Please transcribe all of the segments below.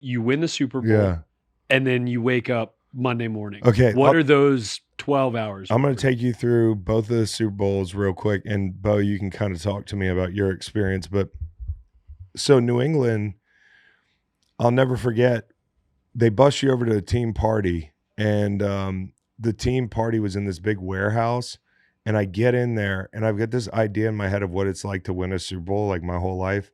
you win the Super Bowl, Yeah. and then you wake up Monday morning. Okay. What are those 12 hours? I'm going to take you through both of the Super Bowls real quick. And Bo, you can kind of talk to me about your experience. But so New England, I'll never forget, they bus you over to a team party. And the team party was in this big warehouse. And I get in there and I've got this idea in my head of what it's like to win a Super Bowl like my whole life.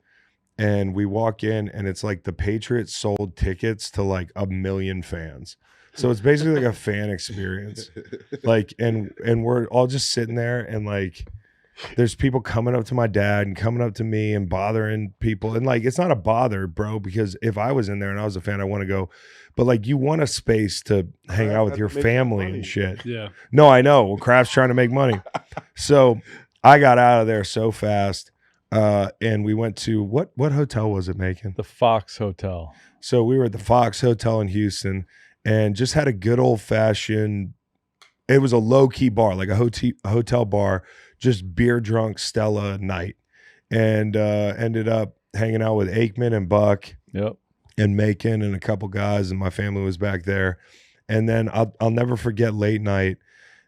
And we walk in and it's like the Patriots sold tickets to like 1 million fans. So it's basically like a fan experience. Like, and we're all just sitting there and like, there's people coming up to my dad and coming up to me and bothering people. And like, it's not a bother, bro, because if I was in there and I was a fan, I want to go. But like, you want a space to hang out with your family and shit. Yeah. No, I know. Well, Kraft's trying to make money. So I got out of there so fast. And we went to what hotel was it, Macon? The Fox Hotel. So we were at the Fox Hotel in Houston and just had a good old fashioned, it was a low key bar, like a hotel bar, just beer drunk Stella night. And ended up hanging out with Aikman and Buck. Yep. And Macon and a couple guys, and my family was back there. And then I'll never forget late night,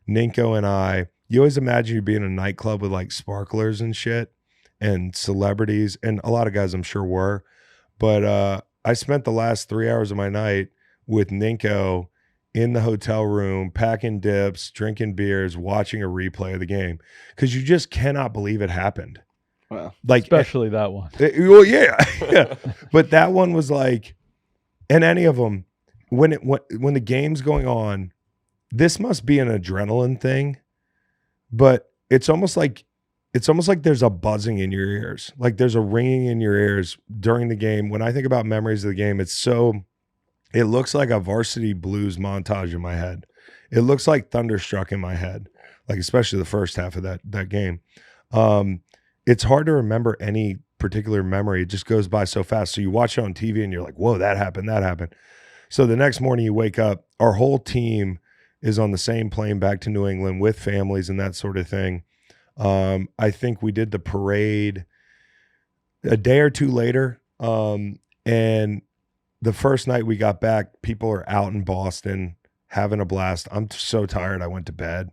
Ninko and I, you always imagine you being in a nightclub with like sparklers and shit and celebrities, and a lot of guys I'm sure were. But I spent the last 3 hours of my night with Ninko in the hotel room, packing dips, drinking beers, watching a replay of the game. Because you just cannot believe it happened. Wow. Like, Especially that one. Well, yeah. Yeah. But that one was like, and any of them, when the game's going on, this must be an adrenaline thing, but it's almost like there's a buzzing in your ears. Like there's a ringing in your ears during the game. When I think about memories of the game, it looks like a Varsity Blues montage in my head. It looks like Thunderstruck in my head, like especially the first half of that game. It's hard to remember any particular memory. It just goes by so fast. So you watch it on TV and you're like, whoa, that happened. So the next morning you wake up, our whole team is on the same plane back to New England with families and that sort of thing. I think we did the parade a day or two later. And the first night we got back, people are out in Boston having a blast. I'm so tired. I went to bed,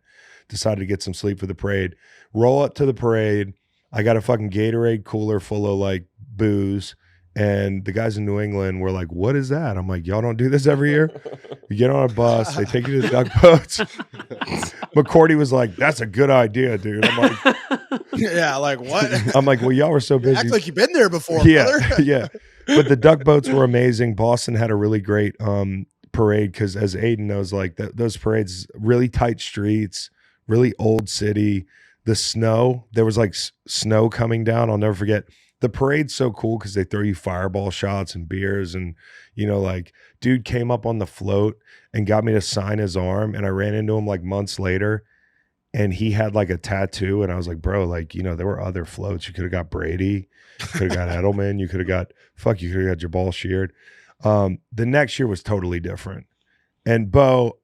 decided to get some sleep for the parade. Roll up to the parade. I got a fucking Gatorade cooler full of like booze. And the guys in New England were like, what is that? I'm like, y'all don't do this every year? You get on a bus, they take you to the duck boats. McCourty was like, that's a good idea, dude. I'm like, yeah, like what? I'm like, well, y'all were so busy. Act like you've been there before, Yeah, brother. yeah. But the duck boats were amazing. Boston had a really great parade because, as Aiden knows, like those parades, really tight streets, really old city. The snow, there was like snow coming down. I'll never forget. The parade's so cool because they throw you fireball shots and beers. And, you know, like, dude came up on the float and got me to sign his arm. And I ran into him like months later. And he had like a tattoo. And I was like, bro, like, you know, there were other floats. You could have got Brady. You could have got Edelman. You could have got, you could have got your ball sheared. The next year was totally different. And Bo,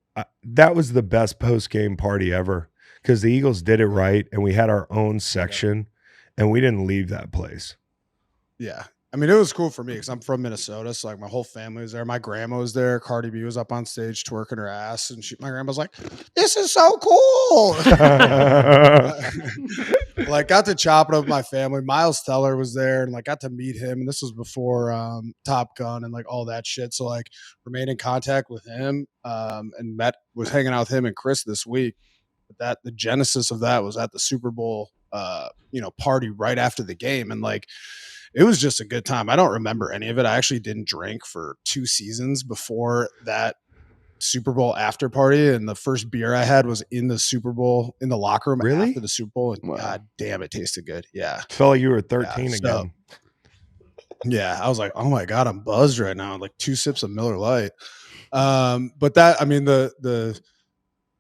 that was the best post-game party ever because the Eagles did it right. And we had our own section and we didn't leave that place. Yeah. I mean, it was cool for me because I'm from Minnesota. So like my whole family was there. My grandma was there. Cardi B was up on stage twerking her ass. And my grandma's like, this is so cool. Like got to chop it up with my family. Miles Teller was there and like got to meet him. And this was before Top Gun and like all that shit. So like remained in contact with him and was hanging out with him and Chris this week. But the genesis of that was at the Super Bowl, party right after the game. And like, it was just a good time. I don't remember any of it. I actually didn't drink for 2 seasons before that Super Bowl after party. And the first beer I had was in the Super Bowl, in the locker room after the Super Bowl. And God damn, it tasted good. Yeah. Felt like you were 13 again. Yeah. I was like, oh my God, I'm buzzed right now. Like 2 sips of Miller Lite. But that, I mean, I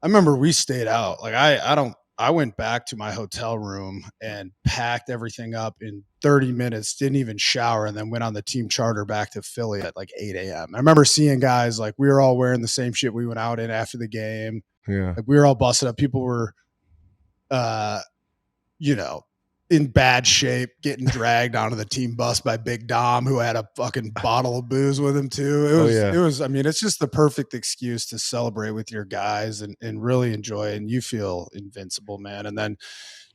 remember we stayed out. Like I went back to my hotel room and packed everything up in 30 minutes, didn't even shower, and then went on the team charter back to Philly at like 8 a.m. I remember seeing guys, like we were all wearing the same shit we went out in after the game. Yeah. Like we were all busted up. People were, in bad shape, getting dragged onto the team bus by Big Dom, who had a fucking bottle of booze with him too. It was, I mean, it's just the perfect excuse to celebrate with your guys and really enjoy, and you feel invincible, man. And then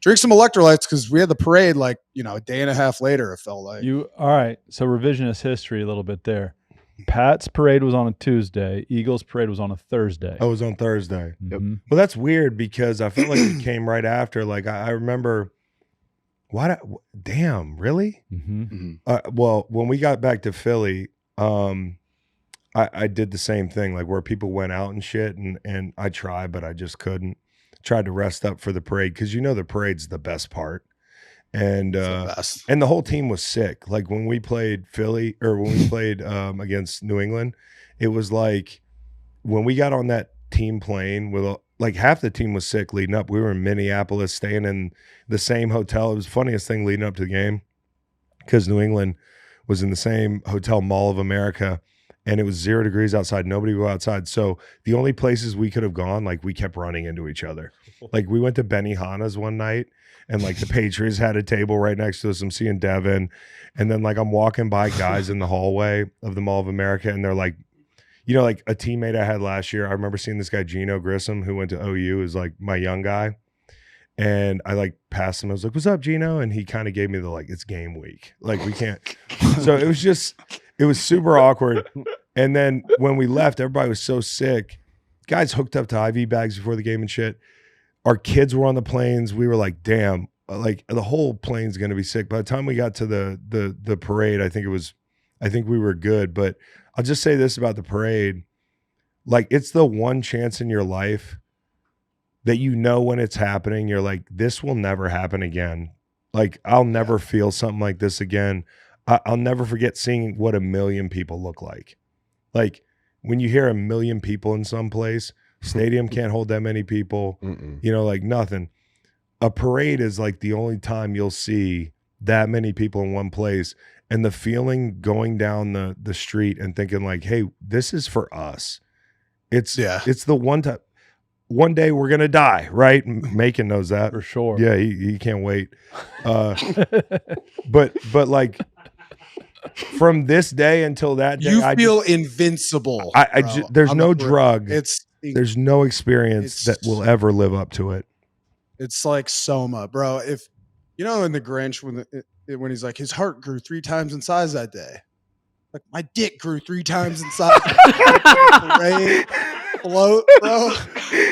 drink some electrolytes because we had the parade like, a day and a half later, it felt like. All right. So revisionist history a little bit there. Pat's parade was on a Tuesday. Eagles parade was on a Thursday. Oh, it was on Thursday. Mm-hmm. Well, that's weird because I felt like it came right after. Like I remember, damn, really? Mm-hmm. Well, when we got back to Philly, I did the same thing, like where people went out and shit, and I tried, but I just couldn't. Tried to rest up for the parade because the parade's the best part. And and the whole team was sick. Like when we played Philly or when we played against New England, it was like when we got on that team plane with like half the team was sick leading up. We were in Minneapolis staying in the same hotel. It was the funniest thing leading up to the game because New England was in the same hotel, Mall of America, and it was 0 degrees outside. Nobody would go outside. So the only places we could have gone, like we kept running into each other. Like we went to Benihana's one night and like the Patriots had a table right next to us. I'm seeing Devin. And then like I'm walking by guys in the hallway of the Mall of America and they're like, like a teammate I had last year. I remember seeing this guy, Gino Grissom, who went to OU, is like my young guy. And I like passed him. I was like, "What's up, Gino?" And he kind of gave me the like, "It's game week. Like we can't." So it was super awkward. And then when we left, everybody was so sick. Guys hooked up to IV bags before the game and shit. Our kids were on the planes. We were like, damn, like the whole plane's going to be sick. By the time we got to the parade, I think we were good. But I'll just say this about the parade. Like it's the one chance in your life that when it's happening, you're like, this will never happen again. Like I'll never feel something like this again. I'll never forget seeing what 1 million people look like. Like when you hear 1 million people in some place, stadium can't hold that many people, like nothing. A parade is like the only time you'll see that many people in one place. And the feeling going down the street and thinking like, hey, this is for us. It's the one time. One day we're gonna die, right? Macon knows that for sure. Yeah, he can't wait. But like from this day until that day, you feel invincible. There's no drug. There's no experience that will ever live up to it. It's like Soma, bro. If in the Grinch when he's like his heart grew 3 times in size that day, like my dick grew 3 times in size. Parade, float, bro.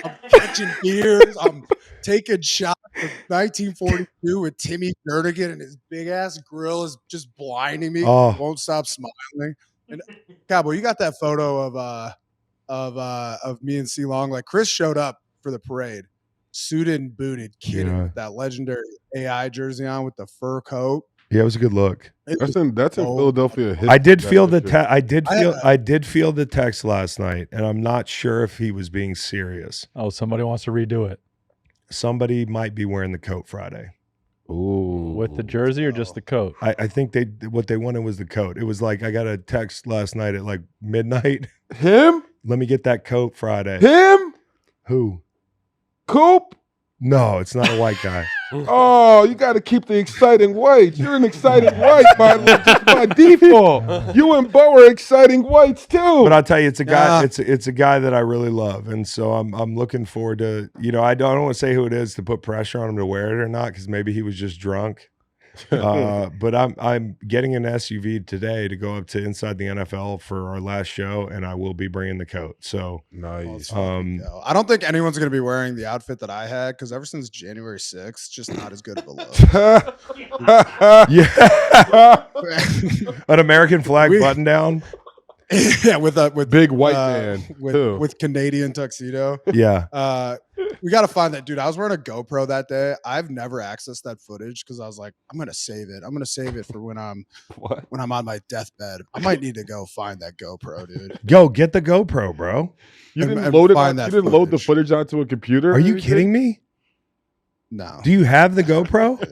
I'm catching beers. I'm taking shots of 1942 with Timmy Jernigan, and his big ass grill is just blinding me. Oh. Won't stop smiling. And Cowboy, you got that photo of me and C Long. Like Chris showed up for the parade, suited and booted, kidding, with that legendary AI jersey on with the fur coat. Yeah, it was a good look. That's in Philadelphia. I did feel I did feel the text last night, and I'm not sure if he was being serious. Oh, somebody wants to redo it. Somebody might be wearing the coat Friday. Ooh, with the jersey or just the coat? I think what they wanted was the coat. It was like I got a text last night at like midnight. Him? Let me get that coat Friday. Him? Who? Coop? No, it's not a white guy. Oh, you got to keep the exciting whites. You're an exciting white just by default. You and Bo are exciting whites too. But I'll tell you, it's a guy. It's a guy that I really love, and so I'm looking forward to. I don't want to say who it is to put pressure on him to wear it or not, because maybe he was just drunk. But I'm getting an SUV today to go up to Inside the NFL for our last show, and I will be bringing the coat. So nice. I don't think anyone's going to be wearing the outfit that I had, because ever since January 6th, just not as good of a look. Yeah, an American flag button down. Yeah, with big white man with Canadian tuxedo. Yeah. We got to find that dude. I was wearing a GoPro that day. I've never accessed that footage because I was like, I'm gonna save it. I'm gonna save it for when I'm on my deathbed. I might need to go find that GoPro, dude. Go get the GoPro, bro. You didn't load it. You didn't load the footage onto a computer. Are you kidding me? No. Do you have the GoPro?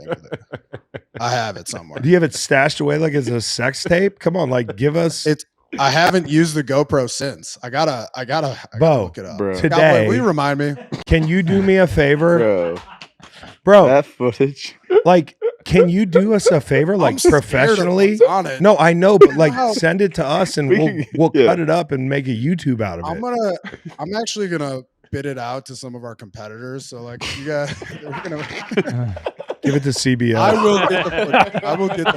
I have it somewhere. Do you have it stashed away like it's a sex tape? Come on, like give us. I haven't used the GoPro since. I gotta look it up. Bro. Today, will you remind me? Can you do me a favor, Bro, that footage. Like Can you do us a favor, like I'm scared of professionally? what's on it. No, I know, but like How- send it to us and we'll cut it up and make a YouTube out of it. I'm actually gonna bid it out to some of our competitors. So like you guys, we're gonna Give it to CBS. I will get the footage. I will get the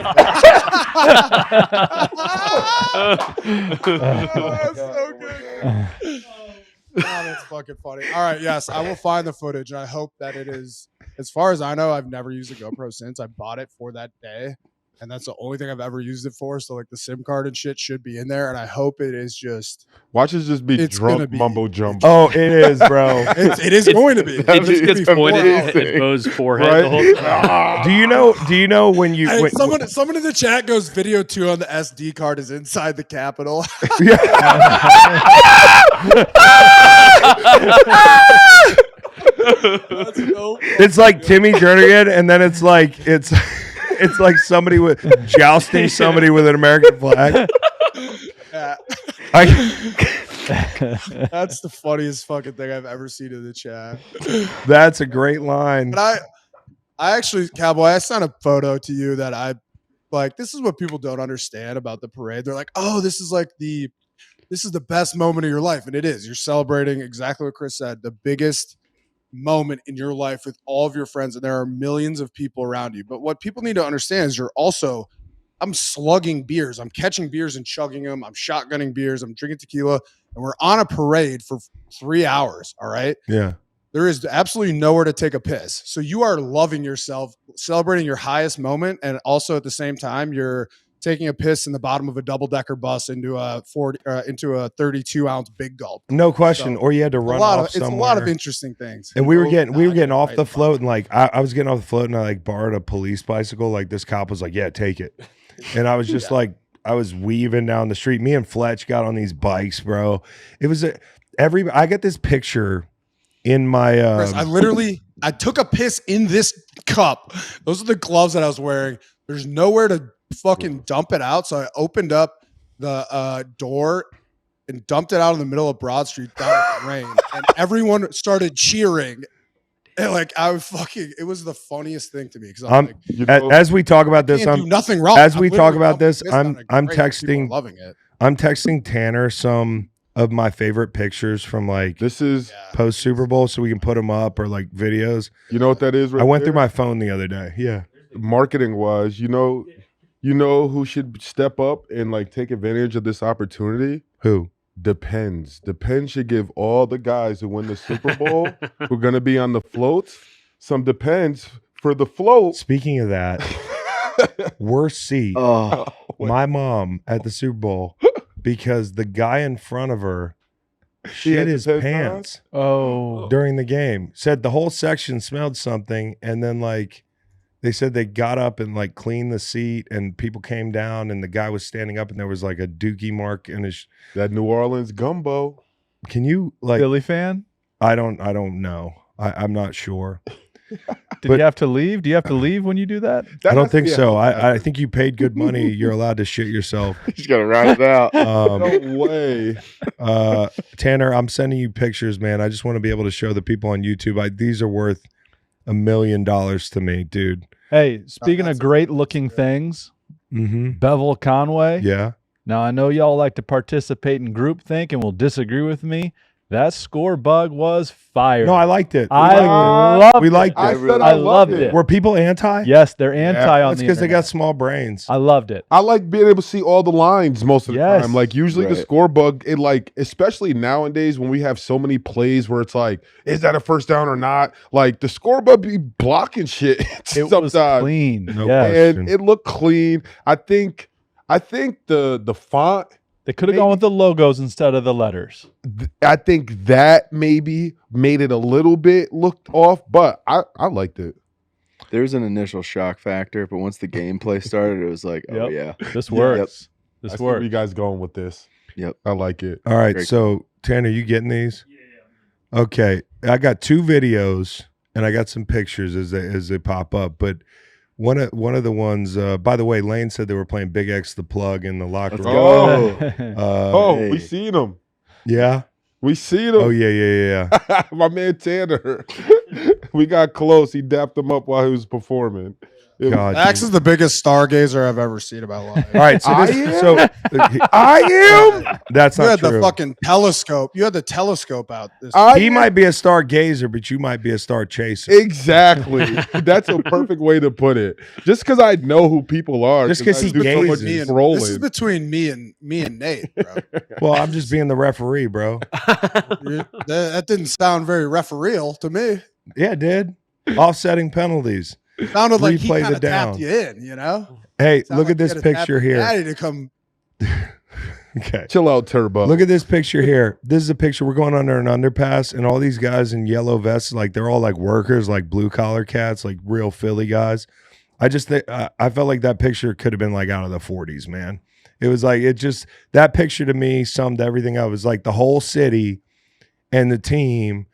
footage. That's so good. Oh, that's fucking funny. All right, yes, I will find the footage. And I hope that it is. As far as I know, I've never used a GoPro since. I bought it for that day, and that's the only thing I've ever used it for. So like the SIM card and shit should be in there, and I hope it is just. Watch it just be It's gonna drunk be- mumbo jumbo. Oh, it is, bro. It is going to be. It just It's gets gonna be pointed 4 hours. at Beau's forehead Right? the whole time. Do you know when you Hey, when, someone in the chat goes, video 2 on the SD card is inside the Capitol. That's so it's like Timmy Jernigan, and then it's like somebody with jousting somebody with an American flag. yeah. That's the funniest fucking thing I've ever seen in the chat. That's a great line. But I actually, Cowboy, I sent a photo to you that I like. This is what people don't understand about the parade. They're like, oh, this is the best moment of your life. And it is. You're celebrating exactly what Chris said, the biggest moment in your life with all of your friends. And there are millions of people around you. But what people need to understand is I'm slugging beers. I'm catching beers and chugging them. I'm shotgunning beers. I'm drinking tequila. And we're on a parade for 3 hours. All right. Yeah. There is absolutely nowhere to take a piss. So you are loving yourself, celebrating your highest moment. And also at the same time, you're taking a piss in the bottom of a double-decker bus into a 32-ounce big gulp. No question. So, Or you had to run off somewhere. It's a lot of interesting things. And we were getting off Right. the float, and like I was getting off the float, and I like borrowed a police bicycle. Like this cop was like, "Yeah, take it," and I was just like, I was weaving down the street. Me and Fletch got on these bikes, bro. It was I got this picture in my. Chris, I took a piss in this cup. Those are the gloves that I was wearing. There's nowhere to fucking dump it out, so I opened up the door and dumped it out in the middle of Broad Street down in the rain, and everyone started cheering. And like it was the funniest thing to me because I'm like, You know, as we talk about this, can't do nothing wrong. as we I'm talk literally about this, pissed on I'm a grate. People are texting loving it. I'm texting Tanner some of my favorite pictures from like this is, post Super Bowl so we can put them up, or like videos. you know what that is right I went there? through my phone the other day. Yeah. Marketing wise, you know who should step up and like take advantage of this opportunity? Who? Depends should give all the guys who win the Super Bowl who are going to be on the floats some Depends for the float. Speaking of that, worst seat. Oh, My mom at the Super Bowl because the guy in front of her She shit had his Depends pants Oh, during the game. Said the whole section smelled something, and then like they said they got up and like cleaned the seat, and people came down, and the guy was standing up, and there was like a dookie mark in his. That New Orleans gumbo. Can you like? Philly fan? I don't know. I'm not sure. Did But- you have to leave? Do you have to leave when you do that? That I don't has to think be a- so. I think you paid good money. You're allowed to shit yourself. he's got to ride it out. No way. Tanner, I'm sending you pictures, man. I just want to be able to show the people on YouTube. These are worth $1 million to me, dude. Hey, speaking that's of great looking things, Mm-hmm. Bevel Conway. Yeah. Now, I know y'all like to participate in groupthink and will disagree with me. That score bug was fire. No, I liked it. I loved We it. liked I it. said I I loved loved it. it. Were people anti? Yes, they're anti on That's the because they got internet. small brains. I loved it. I like being able to see all the lines most of the Yes. time. Like usually the Right. score bug, it like, especially nowadays when we have so many plays where it's like, is that a first down or not? Like the score bug be blocking shit It sometimes. was clean. No yes. question. And it looked clean. I think the font, They could have gone with the logos instead of the letters. I think that maybe made it a little bit looked off, but I liked it. There's an initial shock factor, but once the gameplay started, it was like, oh Yep. yeah, This Yeah. works. I This see where you works. guys going with this. Yep. I like it. All right. Very So, Tanner, you getting these? Yeah. Okay. I got 2 videos and I got some pictures as they pop up. But one of the ones, by the way, Lane said they were playing Big X the Plug in the locker Let's room. go. Oh, Hey. we seen them. Yeah. We seen them. Oh yeah. My man Tanner. We got close. He dapped him up while he was performing. God, Max dude. is the biggest stargazer I've ever seen in my life. All right, so I this, am? so I am. that's You not had true. the fucking telescope. You had the telescope out. He might be a stargazer, but you might be a star chaser. Exactly. That's a perfect way to put it. Just because I know who people are, Just 'cause I he do so gazes. much This is trolling. between me and Nate, bro. Well, I'm just being the referee, bro. That didn't sound very refereeal to me. Yeah, it did. Offsetting penalties. Sounded like he Replay kind the of tapped down. you in, you know? Hey, Sounded look like at this you had to tap picture your here. daddy to come. Okay. Chill out, Turbo. Look at this picture here. This is a picture. We're going under an underpass, and all these guys in yellow vests, like they're all like workers, like blue collar cats, like real Philly guys. I just think I felt like that picture could have been like out of the 40s, man. It was like that picture to me summed everything up. It was like the whole city and the team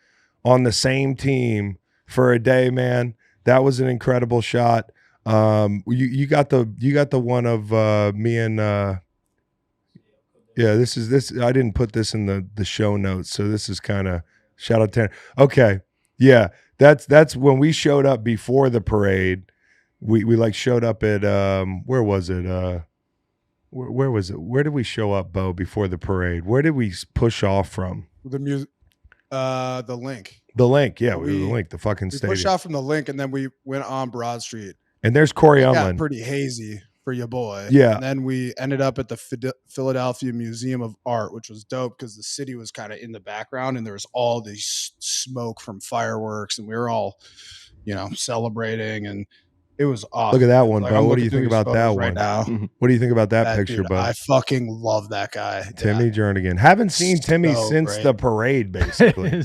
on the same team for a day, man. That was an incredible shot. You got the one of me and yeah, this I didn't put this in the show notes, so this is kind of shout out to okay. Yeah, that's when we showed up before the parade. We like showed up at where was it? Where was it? Where did we show up, Bo, before the parade? Where did we push off from? The music, the link. The link, yeah, We- the link, the fucking We stadium. pushed off from the link, and then we went on Broad Street. And there's Corey It got Unlin. pretty hazy for your boy. Yeah. And then we ended up at the Philadelphia Museum of Art, which was dope because the city was kind of in the background, and there was all this smoke from fireworks, and we were all, celebrating, and it was awesome. Look at that one, Like, Bo. I'm What do looking you through think these about that photos one? right now? What do you think about that That picture, dude, Bo? I fucking love that guy. Timmy Yeah. Jernigan. Haven't seen Timmy So since great. the parade, basically.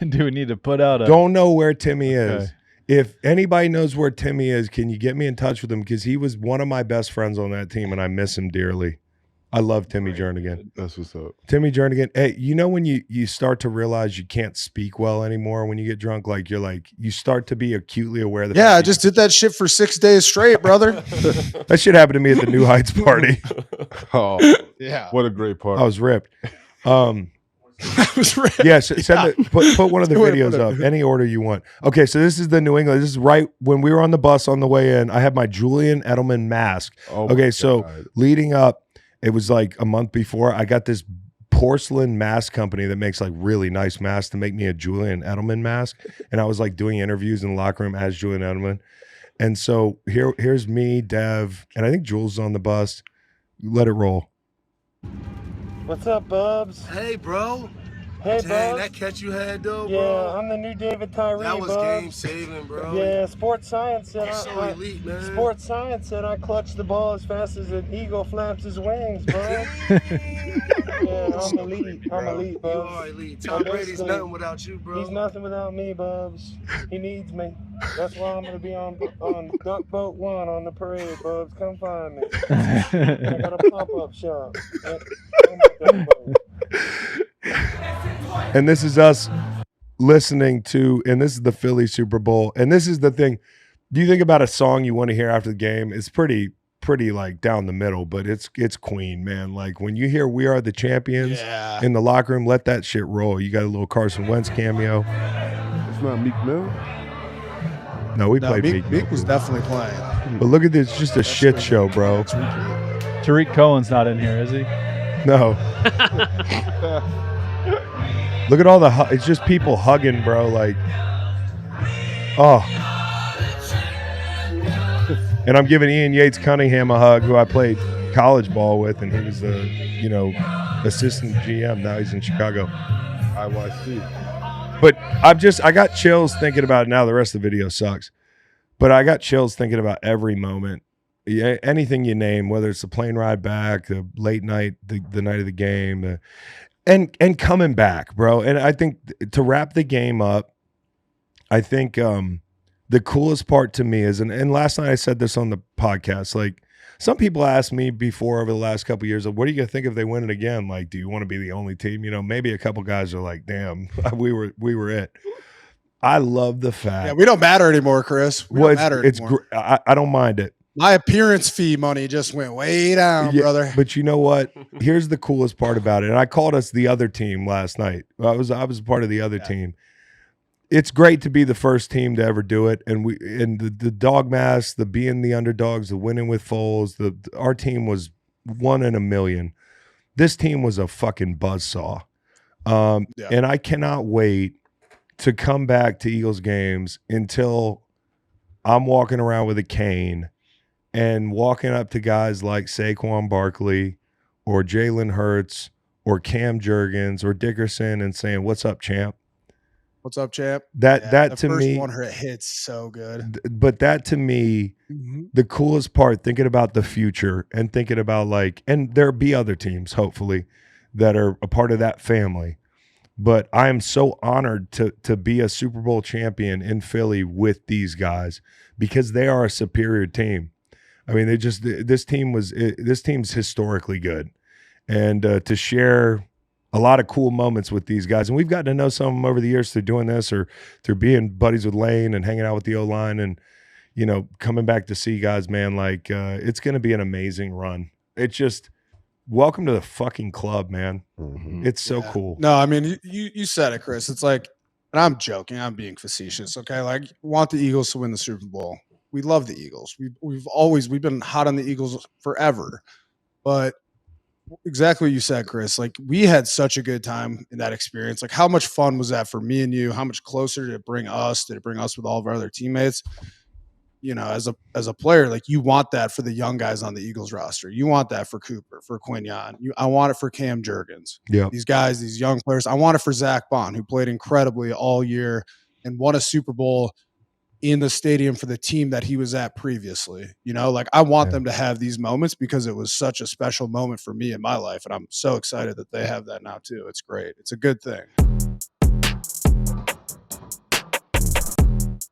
Do we need to put out a? Don't know where Timmy is. Okay. If anybody knows where Timmy is, can you get me in touch with him? Because he was one of my best friends on that team, and I miss him dearly. I love Timmy Jernigan. That's what's up. Timmy Jernigan. Hey, you know when you start to realize you can't speak well anymore when you get drunk? Like you start to be acutely aware that. Yeah, I just did that shit for 6 days straight, brother. That shit happened to me at the New Heights party. Oh, Yeah. what a great part. I was ripped. That was right. Yeah, send put one of the Wait, videos up, any order you want. Okay, so this is the New England. This is right when we were on the bus on the way in. I have my Julian Edelman mask. Oh my Okay, so God. leading up, it was like a month before. I got this porcelain mask company that makes like really nice masks to make me a Julian Edelman mask, and I was like doing interviews in the locker room as Julian Edelman. And so here's me, Dev, and I think Jules is on the bus. Let it roll. What's up, Bubs? Hey, bro. Hey, Dang, Bubs. that catch you had, though, Yeah, bro. I'm the new David Tyree, That was Bubs. game saving, bro. Yeah, sports science said You're so elite, man. Sports science said I clutched the ball as fast as an eagle flaps his wings, bro. Yeah, I'm elite. I'm elite, You Bubs. are elite. Tom Brady's basically- nothing without you, bro. He's nothing without me, Bubs. He needs me. That's why I'm gonna be on Duck Boat 1 on the parade, Bubs. Come find me. I got a pop-up shop. On my Duck Boat. And this is us listening to, and this is the Philly Super Bowl. And this is the thing. Do you think about a song you want to hear after the game? It's pretty like down the middle, but it's Queen, man. Like when you hear "We Are the Champions" Yeah. in the locker room, let that shit roll. You got a little Carson Wentz cameo. It's not Meek Mill. No, we No, played Meek Meek. was definitely playing. But look at this, just a shit show, bro. Tariq Cohen's not in here, is he? No. Look at all the it's just people hugging, bro. Like, oh. And I'm giving Ian Yates Cunningham a hug, who I played college ball with, and he was the, assistant GM. Now he's in Chicago. IYC. But I got chills thinking about it now. The rest of the video sucks. But I got chills thinking about every moment. Yeah, anything you name, whether it's the plane ride back, the late night, the night of the game, and coming back, bro. And I think to wrap the game up, I think the coolest part to me is, and last night I said this on the podcast, like some people asked me before over the last couple of years, like, what are you gonna think if they win it again? Like, do you want to be the only team? Maybe a couple guys are like, damn, we were it. I love the fact. Yeah, we don't matter anymore, Chris. We don't matter anymore. I don't mind it. My appearance fee money just went way down, Yeah, brother. But you know what? Here's the coolest part about it. And I called us the other team last night. I was a part of the other team. it's great to be the first team to ever do it. And the dog mask, the being the underdogs, the winning with Foles, our team was 1 in a million. This team was a fucking buzzsaw. And I cannot wait to come back to Eagles games until I'm walking around with a cane and walking up to guys like Saquon Barkley or Jalen Hurts or Cam Jurgens or Dickerson and saying, "What's up, champ?" What's up, champ? That to first me, one hits so good. But that to me, the coolest part, thinking about the future and thinking about and there'll be other teams, hopefully, that are a part of that family. But I am so honored to be a Super Bowl champion in Philly with these guys because they are a superior team. I mean, this team's historically good, and to share a lot of cool moments with these guys, and we've gotten to know some of them over the years through doing this or through being buddies with Lane and hanging out with the O-line, and coming back to see guys, man. It's going to be an amazing run. It's just welcome to the fucking club, man. Mhm. It's so cool. No, I mean, you said it, Chris. It's like, and I'm joking. I'm being facetious. Okay, want the Eagles to win the Super Bowl. We love the Eagles. We've been hot on the Eagles forever. But exactly what you said, Chris. We had such a good time in that experience. How much fun was that for me and you? How much closer did it bring us? Did it bring us with all of our other teammates? As a player, you want that for the young guys on the Eagles roster. You want that for Cooper, for Quinyon. I want it for Cam Jurgens. Yeah. These guys, these young players. I want it for Zach Bond, who played incredibly all year and won a Super Bowl in the stadium for the team that he was at previously. I want them to have these moments because it was such a special moment for me in my life. And I'm so excited that they have that now too. It's great. It's a good thing.